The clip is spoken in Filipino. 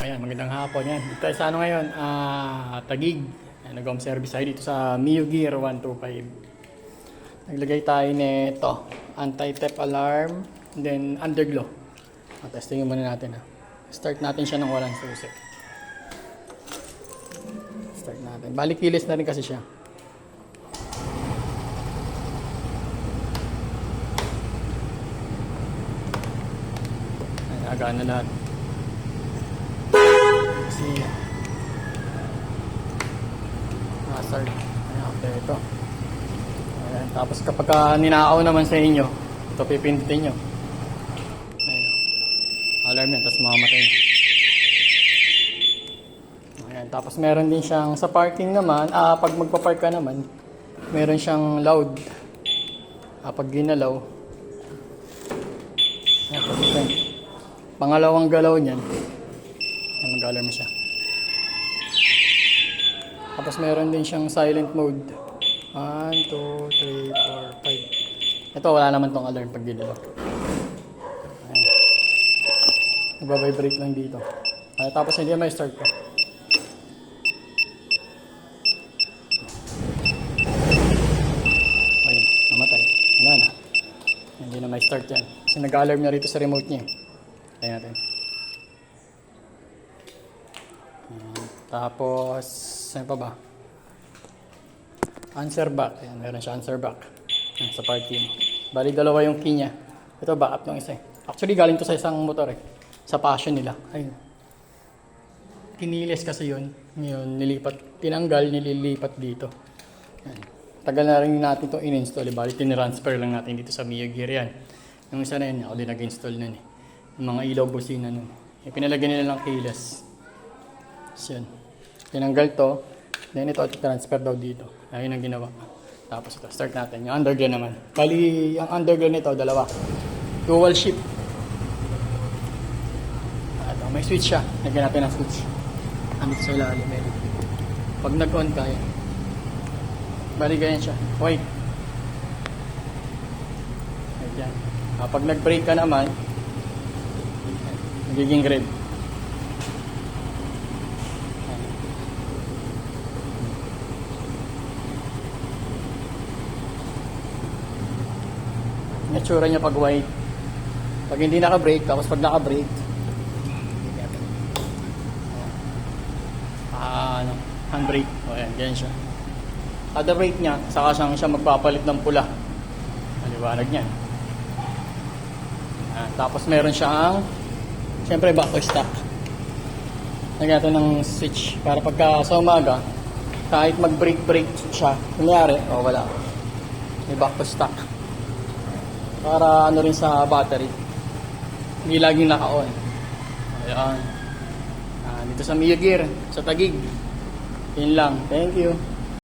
Ayan, magandang hapon yan. Dito tayo sa ano ngayon, Taguig. Nag-home service tayo dito sa Mio Gear 125. Naglagay tayo nito, anti-theft alarm, then underglow. Testingin muna natin. Start natin siya ng walang susi. Start natin. Balik kilis na rin kasi siya. Ayan, agaan na lahat. Kasi hazard. Ayan, after ito. Ayan, tapos kapag ninakaw naman sa inyo, ito pipindutin nyo. Ayan, alarm yan, tapos mamamatay. Ayan, tapos meron din siyang sa parking naman, pag magpa-park ka naman, meron siyang loud. Pag ginalaw, ayan, tapos pangalawang galaw niyan, mag-alarm siya. Tapos meron din siyang silent mode. 1, 2, 3, 4, 5. Ito wala naman tong alarm pag ginalaw. Nagbabibrate lang dito. Tapos hindi may start ko. Ayun, namatay. Wala na. Hindi na may start yan. Kasi nag-alarm na rito sa remote niya. Tayo natin. Tapos, ano pa ba? Answer back. Ayan, meron siya answer back. Ayan, sa party mo. Bali, dalawa yung key niya. Ito, backup ng isa. Actually, galing to sa isang motor sa passion nila. Ayun. Kinilis kasi yun. Yun, tinanggal, nililipat dito. Ayan. Tagal na rin natin ito in-install. Bali, tinransfer lang natin dito sa Mio Gear yan. Yung isa na yun, ako din nag-install nun Yung mga ilaw busina nun. Pinalagyan nila ng keyless. So, yun. Tinanggal to, then ito transfer daw dito. Ayun ang ginawa. Tapos ito, start natin. Yung underglow naman. Bali, ang underglow nito, dalawa. Dual shift. Ito, may switch siya. Lagyan natin ang switch. Andito sa ilalim. Pag nag-on ka, yan. Bali, ganyan siya. Wait. Ayan. Pag nag-brake ka naman, nagiging red. Natsura niya pag white. Pag hindi naka-brake, tapos pag naka-brake, handbrake. O yan, ganyan siya. Kada brake niya, saka siya magpapalit ng pula. Maliwanag niyan. Tapos meron siyang, siyempre back to stock. Lagyan natin ng switch para pagka sa umaga, kahit mag-brake siya, kunyari, wala. May back to stock. Para ano rin sa battery. Hindi laging naka-on. Ayan. Dito sa Mio Gear, sa Taguig. Yun lang. Thank you.